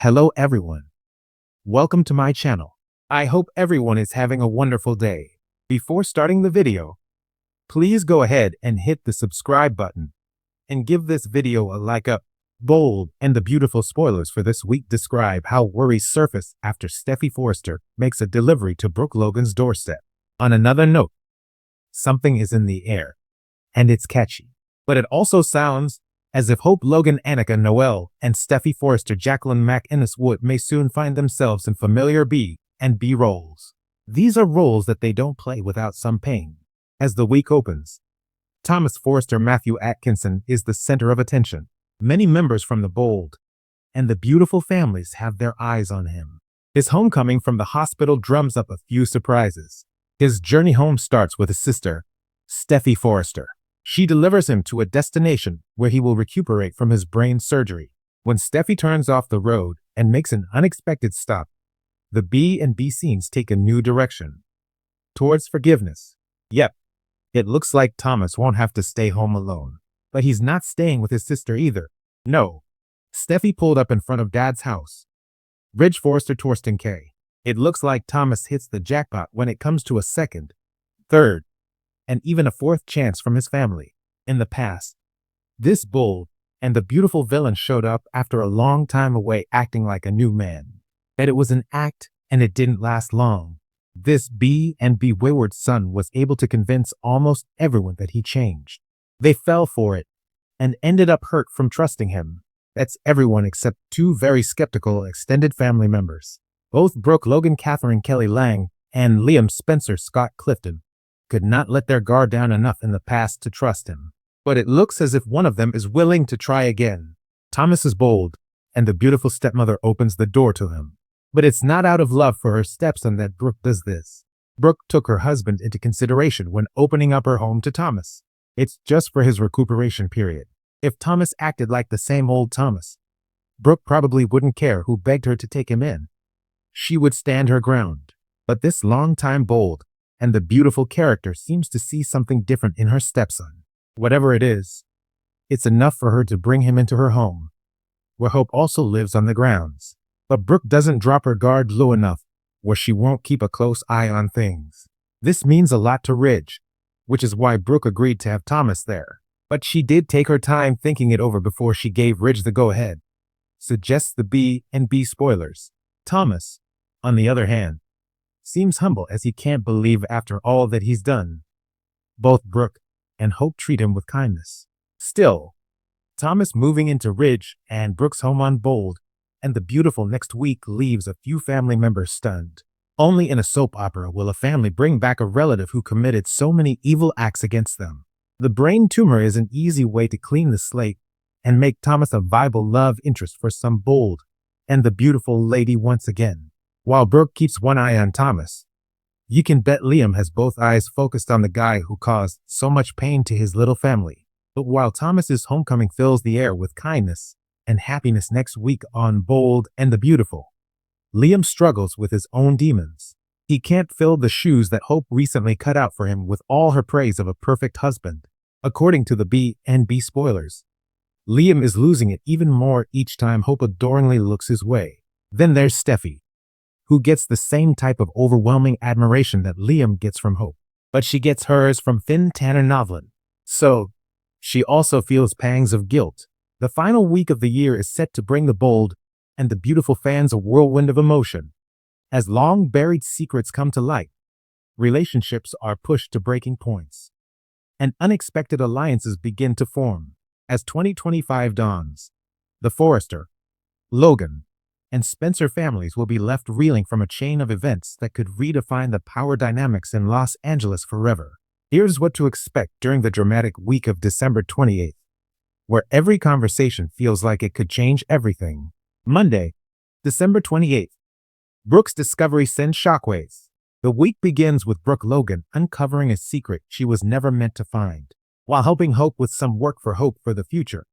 Hello everyone. Welcome to my channel. I hope everyone is having a wonderful day. Before starting the video, please go ahead and hit the subscribe button and give this video a like up. Bold and the beautiful spoilers for this week describe how worries surface after Steffi Forrester makes a delivery to Brooke Logan's doorstep. On another note, something is in the air, and it's catchy, but it also sounds as if Hope Logan Annika Noel and Steffi Forrester Jacqueline MacInnes Wood may soon find themselves in familiar B and B roles. These are roles that they don't play without some pain. As the week opens, Thomas Forrester Matthew Atkinson is the center of attention. Many members from the Bold and the Beautiful families have their eyes on him. His homecoming from the hospital drums up a few surprises. His journey home starts with his sister, Steffi Forrester. She delivers him to a destination where he will recuperate from his brain surgery. When Steffi turns off the road and makes an unexpected stop, the B and B scenes take a new direction. Towards forgiveness. Yep, it looks like Thomas won't have to stay home alone. But he's not staying with his sister either. No. Steffi pulled up in front of Dad's house. Ridge Forrester Torsten K. It looks like Thomas hits the jackpot when it comes to a second, third, and even a fourth chance from his family. In the past, this Bold and the Beautiful villain showed up after a long time away acting like a new man. That it was an act and it didn't last long. This B and B wayward son was able to convince almost everyone that he changed. They fell for it and ended up hurt from trusting him. That's everyone except two very skeptical extended family members. Both Brooke Logan Catherine Kelly Lang and Liam Spencer Scott Clifton could not let their guard down enough in the past to trust him. But it looks as if one of them is willing to try again. Thomas is bold, and the beautiful stepmother opens the door to him. But it's not out of love for her stepson that Brooke does this. Brooke took her husband into consideration when opening up her home to Thomas. It's just for his recuperation period. If Thomas acted like the same old Thomas, Brooke probably wouldn't care who begged her to take him in. She would stand her ground. But this longtime Bold and the Beautiful character seems to see something different in her stepson. Whatever it is, it's enough for her to bring him into her home, where Hope also lives on the grounds. But Brooke doesn't drop her guard low enough where she won't keep a close eye on things. This means a lot to Ridge, which is why Brooke agreed to have Thomas there. But she did take her time thinking it over before she gave Ridge the go-ahead. Suggests the B and B spoilers. Thomas, on the other hand, seems humble as he can't believe after all that he's done. Both Brooke and Hope treat him with kindness. Still, Thomas moving into Ridge and Brooke's home on Bold and the Beautiful next week leaves a few family members stunned. Only in a soap opera will a family bring back a relative who committed so many evil acts against them. The brain tumor is an easy way to clean the slate and make Thomas a viable love interest for some Bold and the Beautiful lady once again. While Brooke keeps one eye on Thomas, you can bet Liam has both eyes focused on the guy who caused so much pain to his little family. But while Thomas's homecoming fills the air with kindness and happiness next week on Bold and the Beautiful, Liam struggles with his own demons. He can't fill the shoes that Hope recently cut out for him with all her praise of a perfect husband. According to the B and B spoilers, Liam is losing it even more each time Hope adoringly looks his way. Then there's Steffi, who gets the same type of overwhelming admiration that Liam gets from Hope. But she gets hers from Finn Tanner Novlin. So, she also feels pangs of guilt. The final week of the year is set to bring the Bold and the Beautiful fans a whirlwind of emotion. As long-buried secrets come to light, relationships are pushed to breaking points, and unexpected alliances begin to form. As 2025 dawns, the Forrester, Logan, and Spencer families will be left reeling from a chain of events that could redefine the power dynamics in Los Angeles forever. Here's what to expect during the dramatic week of December 28th, where every conversation feels like it could change everything. Monday, December 28th. Brooke's discovery sends shockwaves. The week begins with Brooke Logan uncovering a secret she was never meant to find. While helping Hope with some work for Hope for the future,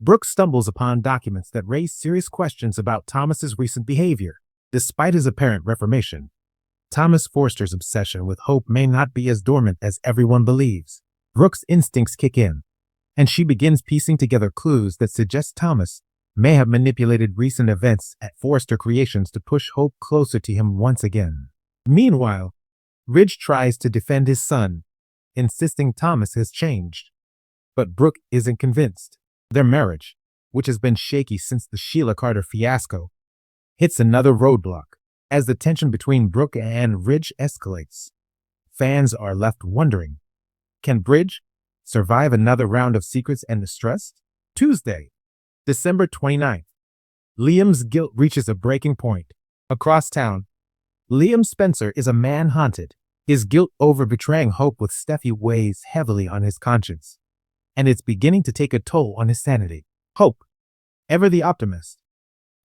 Brooke stumbles upon documents that raise serious questions about Thomas's recent behavior. Despite his apparent reformation, Thomas Forster's obsession with Hope may not be as dormant as everyone believes. Brooke's instincts kick in, and she begins piecing together clues that suggest Thomas may have manipulated recent events at Forrester Creations to push Hope closer to him once again. Meanwhile, Ridge tries to defend his son, insisting Thomas has changed. But Brooke isn't convinced. Their marriage, which has been shaky since the Sheila Carter fiasco, hits another roadblock. As the tension between Brooke and Ridge escalates, fans are left wondering, can Bridge survive another round of secrets and distrust? Tuesday, December 29th. Liam's guilt reaches a breaking point. Across town, Liam Spencer is a man haunted. His guilt over betraying Hope with Steffi weighs heavily on his conscience, and it's beginning to take a toll on his sanity. Hope, ever the optimist,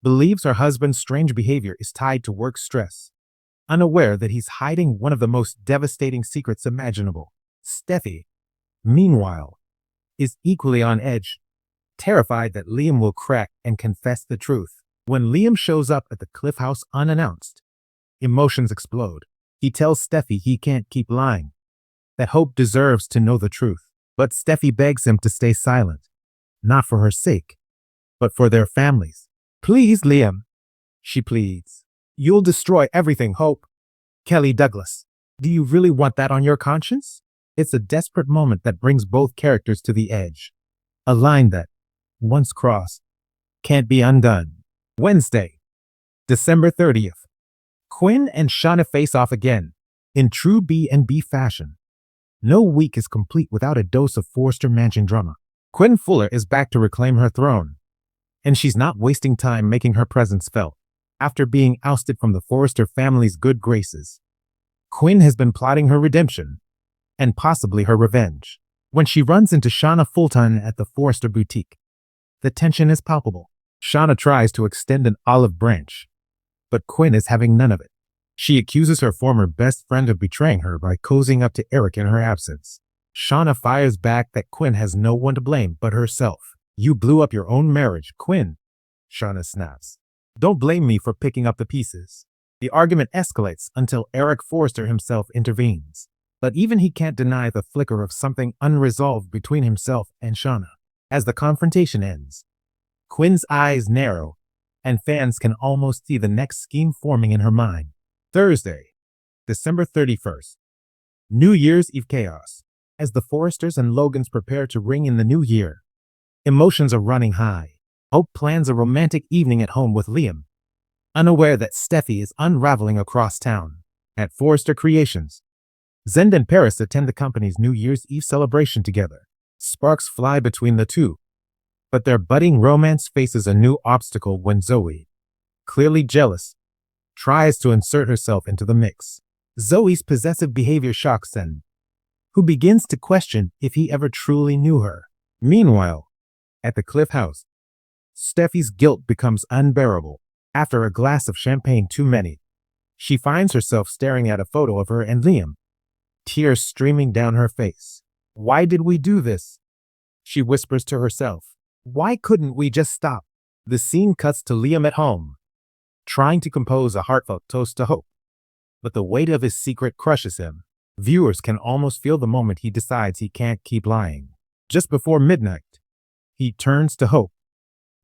believes her husband's strange behavior is tied to work stress, unaware that he's hiding one of the most devastating secrets imaginable. Steffi, meanwhile, is equally on edge, terrified that Liam will crack and confess the truth. When Liam shows up at the Cliff House unannounced, emotions explode. He tells Steffi he can't keep lying, that Hope deserves to know the truth. But Steffi begs him to stay silent, not for her sake, but for their families. Please, Liam, she pleads. You'll destroy everything, Hope. Kelly Douglas, do you really want that on your conscience? It's a desperate moment that brings both characters to the edge. A line that, once crossed, can't be undone. Wednesday, December 30th. Quinn and Shauna face off again, in true B&B fashion. No week is complete without a dose of Forrester Mansion drama. Quinn Fuller is back to reclaim her throne, and she's not wasting time making her presence felt. After being ousted from the Forrester family's good graces, Quinn has been plotting her redemption, and possibly her revenge. When she runs into Shauna Fulton at the Forrester boutique, the tension is palpable. Shauna tries to extend an olive branch, but Quinn is having none of it. She accuses her former best friend of betraying her by cozying up to Eric in her absence. Shauna fires back that Quinn has no one to blame but herself. You blew up your own marriage, Quinn, Shauna snaps. Don't blame me for picking up the pieces. The argument escalates until Eric Forrester himself intervenes. But even he can't deny the flicker of something unresolved between himself and Shauna. As the confrontation ends, Quinn's eyes narrow, and fans can almost see the next scheme forming in her mind. Thursday, December 31st. New Year's Eve chaos. As the Forresters and Logans prepare to ring in the new year, emotions are running high. Hope plans a romantic evening at home with Liam, unaware that Steffi is unraveling across town. At Forrester Creations, Zend and Paris attend the company's New Year's Eve celebration together. Sparks fly between the two, but their budding romance faces a new obstacle when Zoe, clearly jealous, tries to insert herself into the mix. Zoe's possessive behavior shocks Zend, who begins to question if he ever truly knew her. Meanwhile, at the Cliff House, Steffi's guilt becomes unbearable. After a glass of champagne too many, she finds herself staring at a photo of her and Liam, tears streaming down her face. Why did we do this? She whispers to herself. Why couldn't we just stop? The scene cuts to Liam at home, trying to compose a heartfelt toast to Hope, but the weight of his secret crushes him. Viewers can almost feel the moment he decides he can't keep lying. Just before midnight, he turns to Hope,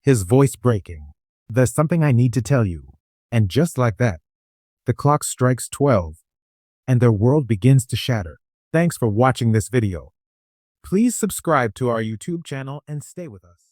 his voice breaking. There's something I need to tell you. And just like that, the clock strikes 12, and their world begins to shatter. Thanks for watching this video. Please subscribe to our YouTube channel and stay with us.